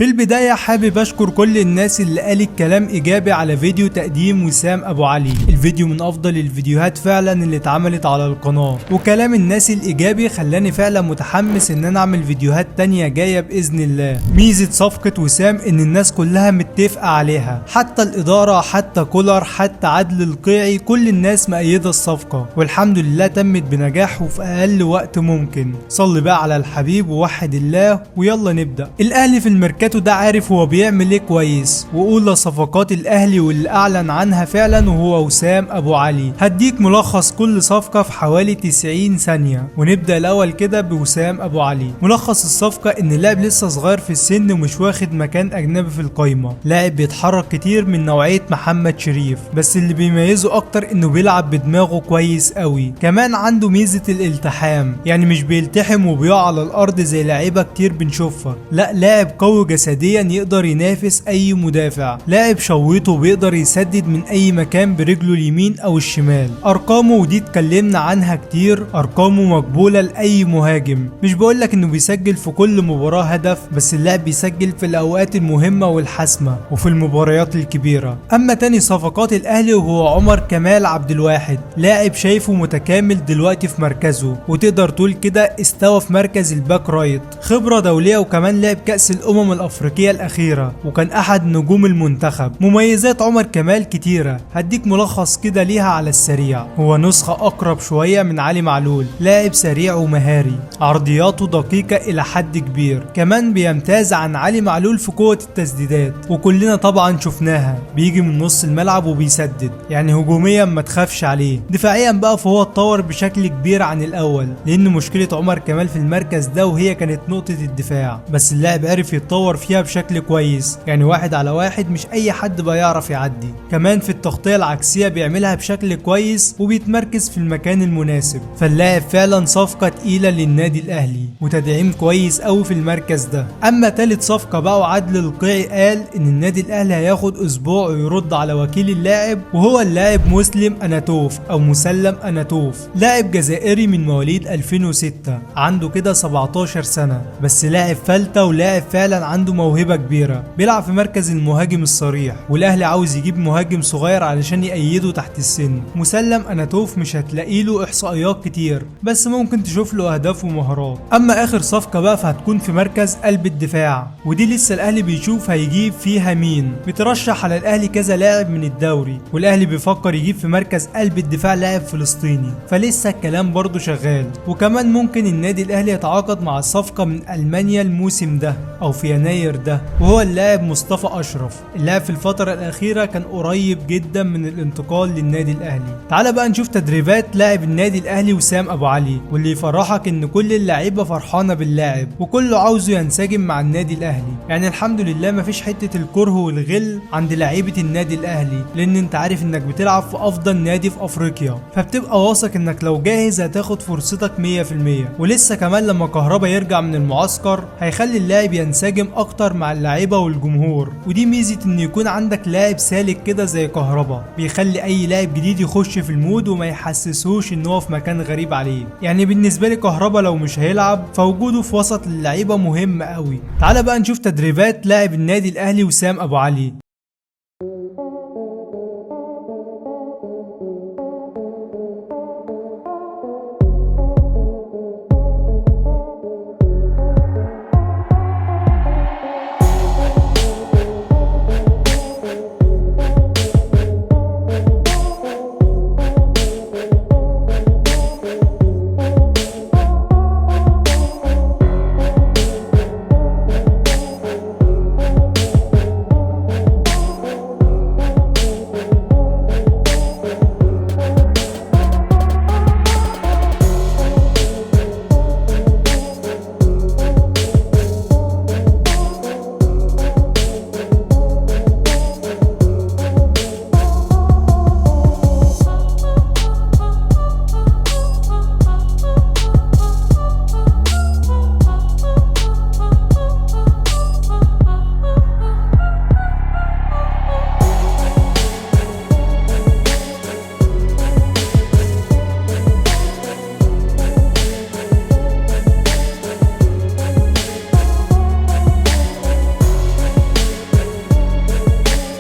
في البداية حابب اشكر كل الناس اللي قالت كلام ايجابي على فيديو تقديم وسام ابو علي. الفيديو من افضل الفيديوهات فعلا اللي اتعملت على القناة، وكلام الناس الايجابي خلاني فعلا متحمس ان انا اعمل فيديوهات تانية جاية باذن الله. ميزة صفقة وسام ان الناس كلها متفقة عليها، حتى الادارة، حتى كولر، حتى عدل القيعي، كل الناس مؤيدة الصفقة، والحمد لله تمت بنجاح وفي اقل وقت ممكن. صلي بقى على الحبيب ووحد الله ويلا نبدأ. الاهلي في الميركاتو ده عارف هو بيعمل ايه كويس، واولى صفقات الاهلي واللي اعلن عنها فعلا وهو وسام ابو علي. هديك ملخص كل صفقة في حوالي 90 ثانية، ونبدأ الاول كده بوسام ابو علي. ملخص الصفقة ان اللاعب لسه صغير في السن ومش واخد مكان اجنبي في القايمة، لاعب بيتحرك كتير من نوعية محمد شريف، بس اللي بيميزه اكتر انه بيلعب بدماغه كويس قوي. كمان عنده ميزة الالتحام، يعني مش بيلتحم وبيقع على الارض زي لعيبة كتير بنشوفها، لا لاعب قوي جسديا يقدر ينافس اي مدافع، لاعب شويته وبيقدر يسدد من اي مكان برجله اليمين او الشمال. ارقامه ودي اتكلمنا عنها كتير، ارقامه مقبولة لاي مهاجم. مش بقولك انه بيسجل في كل مباراة هدف، بس اللاعب بيسجل في الاوقات المهمة والحاسمة وفي المباريات الكبيرة. اما تاني صفقات الاهلي وهو عمر كمال عبد الواحد، لاعب شايفه متكامل دلوقتي في مركزه، وتقدر تقول كده استوى في مركز الباك رايت، خبرة دولية، وكمان لعب كأس الامم الافريقية الاخيرة وكان احد نجوم المنتخب. مميزات عمر كمال كتيرة، هديك ملخص كده ليها على السريع. هو نسخة اقرب شوية من علي معلول، لاعب سريع ومهاري، عرضياته دقيقة الى حد كبير، كمان بيمتاز عن علي معلول في قوة التسديدات، وكلنا طبعا شفناها، بيجي من نص الملعب وبيسدد، يعني هجوميا ما تخافش عليه. دفاعيا بقى فهو اتطور بشكل كبير عن الاول، لان مشكلة عمر كمال في المركز ده وهي كانت نقطة الدفاع، بس اللاعب عرف يتطور فيها بشكل كويس، يعني 1 على 1 مش اي حد بقى يعرف يعدي. كمان في التغطية العكسية بيعملها بشكل كويس وبيتمركز في المكان المناسب، فاللاعب فعلا صفقة تقيلة للنادي الاهلي وتدعيم كويس قوي في المركز ده. اما تالت صفقة بقى وعدل القيعي قال ان النادي الاهلي هياخد اسبوع ويرد على وكيل اللاعب، وهو اللاعب مسلم اناتوف او مسلم اناتوف، لاعب جزائري من مواليد 2006، عنده كده 17 سنة، بس لاعب فلتة ولاعب فعلا عنده موهبة كبيرة، بيلعب في مركز المهاجم الصريح، والاهلي عاوز يجيب مهاجم صغير علشان يأيده تحت السن. مسلم اناتوف مش هتلاقي له احصائيات كتير، بس ممكن تشوف له اهداف ومهارات. اما اخر صفقة بقى فهتكون في مركز قلب الدفاع، ودي لسه الاهلي بيشوف هيجيب فيها مين. بترشح على الاهلي كذا لاعب من الدوري، والاهلي بيفكر يجيب في مركز قلب الدفاع لاعب فلسطيني، فلسه الكلام برضو شغال. وكمان ممكن النادي الاهلي يتعاقد مع الصفقة من المانيا الموسم ده او في يناير ده، وهو اللاعب مصطفى اشرف. اللاعب في الفترة الاخيرة كان قريب جدا من الانتقال للنادي الاهلي. تعال بقى نشوف تدريبات لاعب النادي الاهلي وسام ابو علي، واللي يفرحك ان كل اللعيبة فرحانة باللاعب وكله عاوزه ينسجم مع النادي الاهلي، يعني الحمد لله مفيش حتة الكره والغل عند لعيبة النادي الاهلي، لان انت عارف انك بتلعب في افضل نادي في افريقيا، فبتبقى واثق انك لو جاهز هتاخد فرصتك 100%. ولسه كمان لما كهربا يرجع من المعسكر هيخلي اللاعب ينسجم اكتر مع اللعيبة والجمهور، ودي ميزة ان يكون عندك لاعب سالك كده زي كهربا، بيخلي اي لاعب جديد يخش في المود وما يحسسوش ان هو في مكان غريب عليه. يعني بالنسبة لي كهربا لو مش هيلعب فوجوده في وسط اللعيبة مهم قوي. تعال بقى نشوف تدريبات لاعب النادي الاهلي وسام ابو علي.